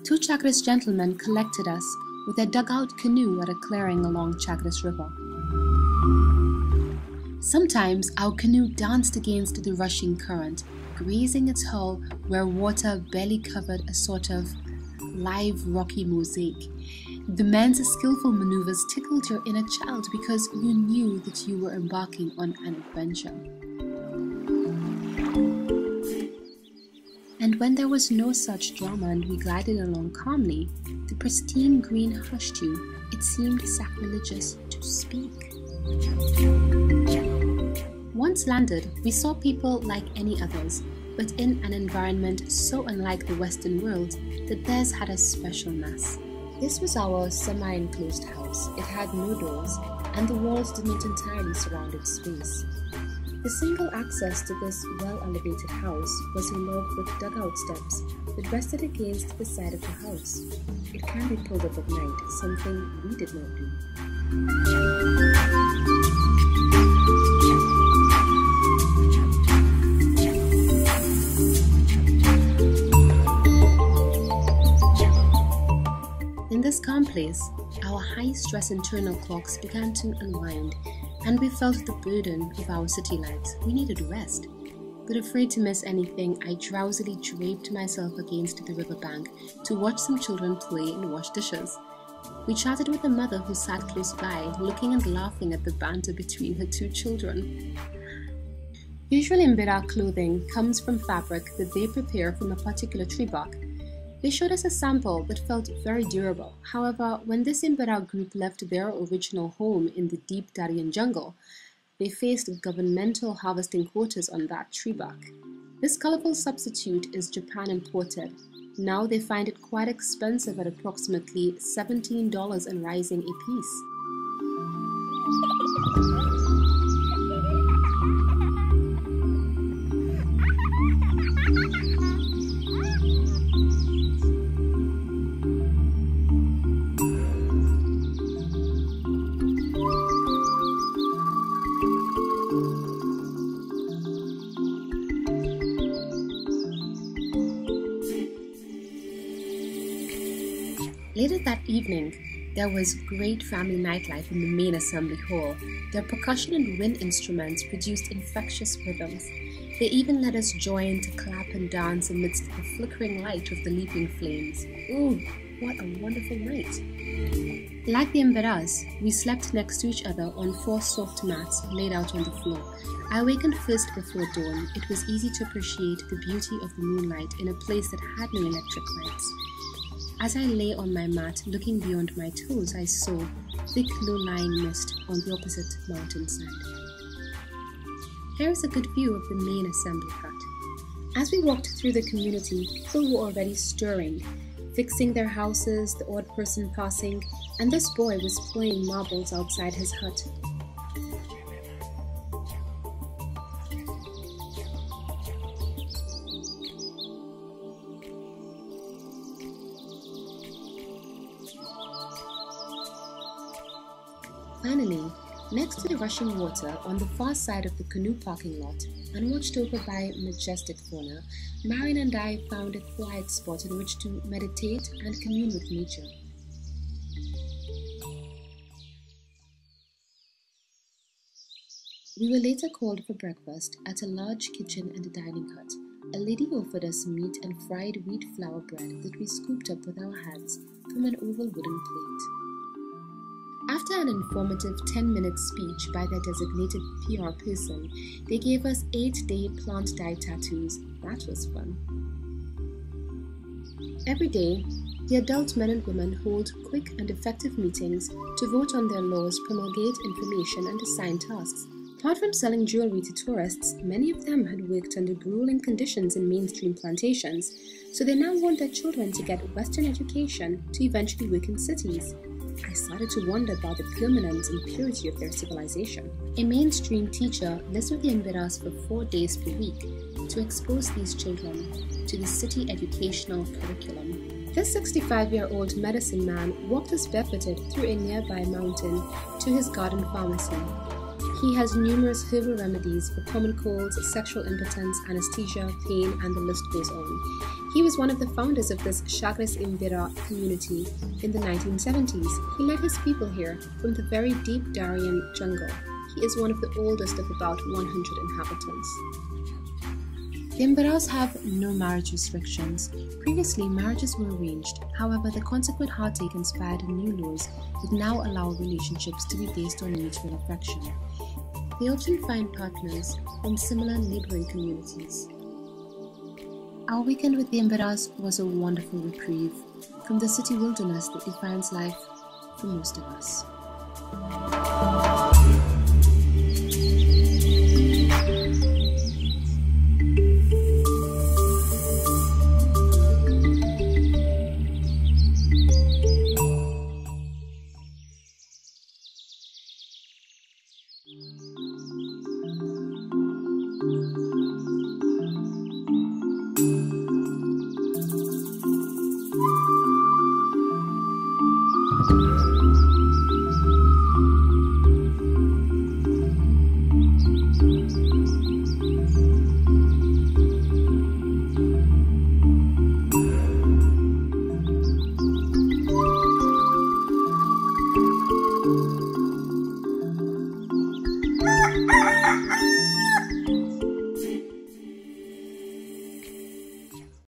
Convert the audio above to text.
Two Chagres gentlemen collected us with a dugout canoe at a clearing along Chagres River. Sometimes our canoe danced against the rushing current, grazing its hull where water barely covered a sort of live rocky mosaic. The men's skillful maneuvers tickled your inner child because you knew that you were embarking on an adventure. And when there was no such drama and we glided along calmly, the pristine green hushed you. It seemed sacrilegious to speak. Once landed, we saw people like any others, but in an environment so unlike the Western world that theirs had a specialness. This was our semi-enclosed house. It had no doors, and the walls did not entirely surround its space. The single access to this well-elevated house was a log with dugout steps that rested against the side of the house. It can be pulled up at night, something we did not do. In this calm place, our high-stress internal clocks began to unwind, and we felt the burden of our city lives. We needed rest. But afraid to miss anything, I drowsily draped myself against the riverbank to watch some children play and wash dishes. We chatted with a mother who sat close by, looking and laughing at the banter between her two children. Usually Emberá clothing comes from fabric that they prepare from a particular tree bark. They showed us a sample that felt very durable. However, when this Emberá group left their original home in the deep Darien jungle, they faced governmental harvesting quotas on that tree bark. This colorful substitute is Japan imported. Now they find it quite expensive at approximately $17 and rising a piece. Later that evening, there was great family nightlife in the main assembly hall. Their percussion and wind instruments produced infectious rhythms. They even let us join to clap and dance amidst the flickering light of the leaping flames. Ooh, what a wonderful night! Like the Emberás, we slept next to each other on 4 soft mats laid out on the floor. I awakened first before dawn. It was easy to appreciate the beauty of the moonlight in a place that had no electric lights. As I lay on my mat, looking beyond my toes, I saw thick low-lying mist on the opposite mountainside. Here is a good view of the main assembly hut. As we walked through the community, people were already stirring, fixing their houses, the odd person passing, and this boy was playing marbles outside his hut. Finally, next to the rushing water on the far side of the canoe parking lot and watched over by majestic fauna, Marion and I found a quiet spot in which to meditate and commune with nature. We were later called for breakfast at a large kitchen and a dining hut. A lady offered us meat and fried wheat flour bread that we scooped up with our hands from an oval wooden plate. After an informative 10-minute speech by their designated PR person, they gave us 8-day plant dye tattoos. That was fun. Every day, the adult men and women hold quick and effective meetings to vote on their laws, promulgate information, and assign tasks. Apart from selling jewelry to tourists, many of them had worked under grueling conditions in mainstream plantations, so they now want their children to get Western education to eventually work in cities. I started to wonder about the permanence and purity of their civilization. A mainstream teacher lives with the Emberás for 4 days per week to expose these children to the city educational curriculum. This 65-year-old medicine man walked us barefooted through a nearby mountain to his garden pharmacy. He has numerous herbal remedies for common colds, sexual impotence, anesthesia, pain, and the list goes on. He was one of the founders of this Chagres Imbira community in the 1970s. He led his people here from the very deep Darien jungle. He is one of the oldest of about 100 inhabitants. The Emberás have no marriage restrictions. Previously, marriages were arranged. However, the consequent heartache inspired new laws that now allow relationships to be based on mutual affection. They often find partners in similar neighboring communities. Our weekend with the Emberás was a wonderful reprieve from the city wilderness that defines life for most of us.